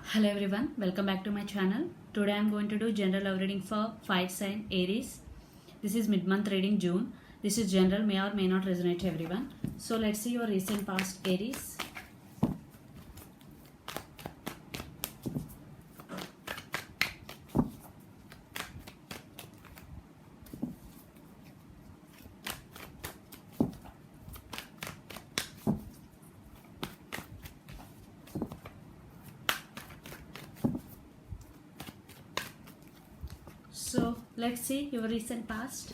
Hello everyone, welcome back to my channel. Today I am going to do general love reading for fire sign Aries. This is mid-month reading June. This is general, may or may not resonate to everyone. So let's see your recent past Aries. So let's see your recent past.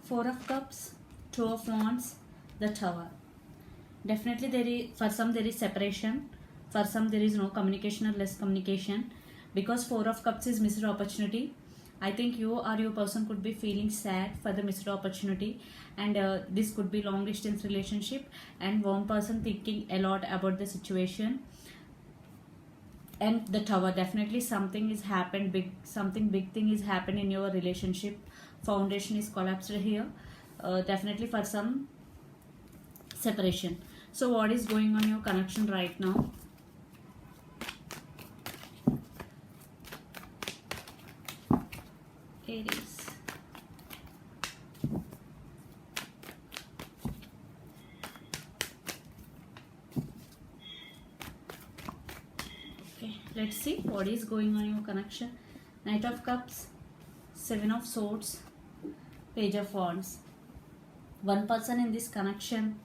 Four of Cups, Two of Wands, the Tower. Definitely for some there is separation, for some there is no communication or less communication, because Four of Cups is missed opportunity. I think you or your person could be feeling sad for the missed opportunity, and this could be long distance relationship, and one person thinking a lot about the situation. And the Tower, definitely something is happened big, something big thing is happened in your relationship. Foundation is collapsed here, definitely for some separation. So what is going on your connection right now? Aries. Okay, let's see what is going on your connection. Knight of Cups, Seven of Swords, Page of Wands. One person in this connection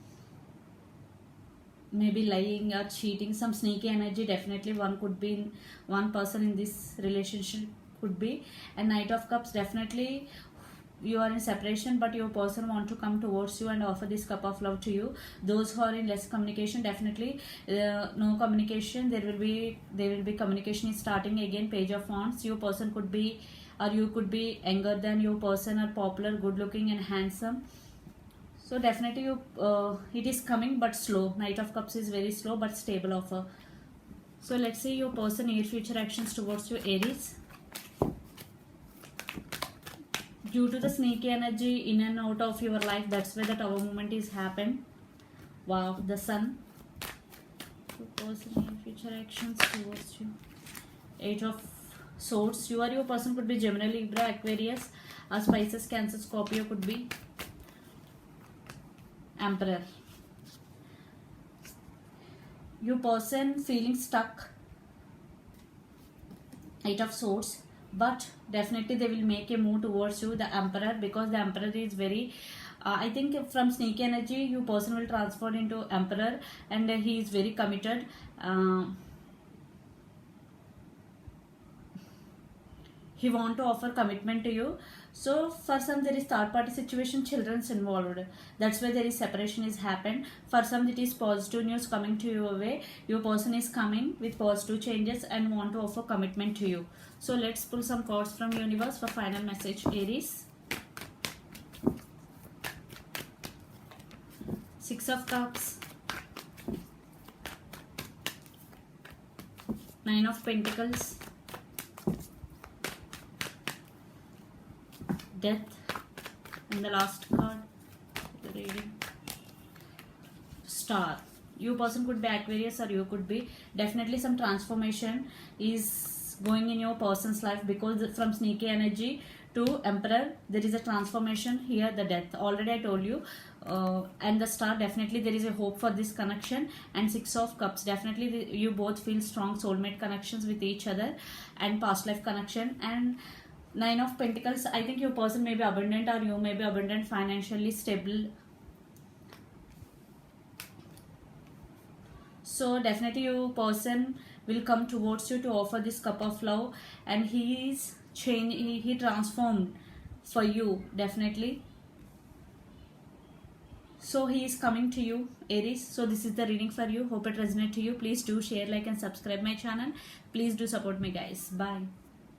may be lying or cheating, some sneaky energy. Definitely one person in this relationship could be. And Knight of Cups, definitely you are in separation, but your person want to come towards you and offer this cup of love to you. Those who are in less communication, definitely no communication, there will be communication is starting again. Page of Wands, your person could be, or you could be younger than your person, or popular, good looking and handsome. So definitely it is coming but slow. Knight of Cups is very slow but stable offer. So let's see your person near future actions towards you, Aries. Due to the sneaky energy in and out of your life, that's why the Tower movement is happened. Wow, the Sun. Your person near future actions towards you. Eight of Swords. You or your person could be Gemini, Libra, Aquarius, or Pisces, Cancer, Scorpio could be. Emperor. Your person feeling stuck. Eight of Swords, but definitely they will make a move towards you, the Emperor, because the Emperor is very I think from sneaky energy your person will transform into Emperor, and he is very committed. He want to offer commitment to you. So for some there is third party situation, children's involved, that's why there is separation is happened. For some it is positive news coming to your way. Your person is coming with positive changes and want to offer commitment to you. So let's pull some cards from universe for final message, Aries. Six of Cups, Nine of Pentacles, Death, and the last card, the reading, Star. You person could be Aquarius, or you could be, definitely some transformation is going in your person's life, because from sneaky energy to Emperor there is a transformation here. The Death, already I told you, and the Star, definitely there is a hope for this connection. And Six of Cups, definitely you both feel strong soulmate connections with each other and past life connection. And Nine of Pentacles, I think your person may be abundant, or you may be abundant, financially stable. So definitely your person will come towards you to offer this cup of love, and he is he transformed for you, definitely. So he is coming to you, Aries. So this is the reading for you. Hope it resonates to you. Please do share, like and subscribe my channel. Please do support me, guys. Bye.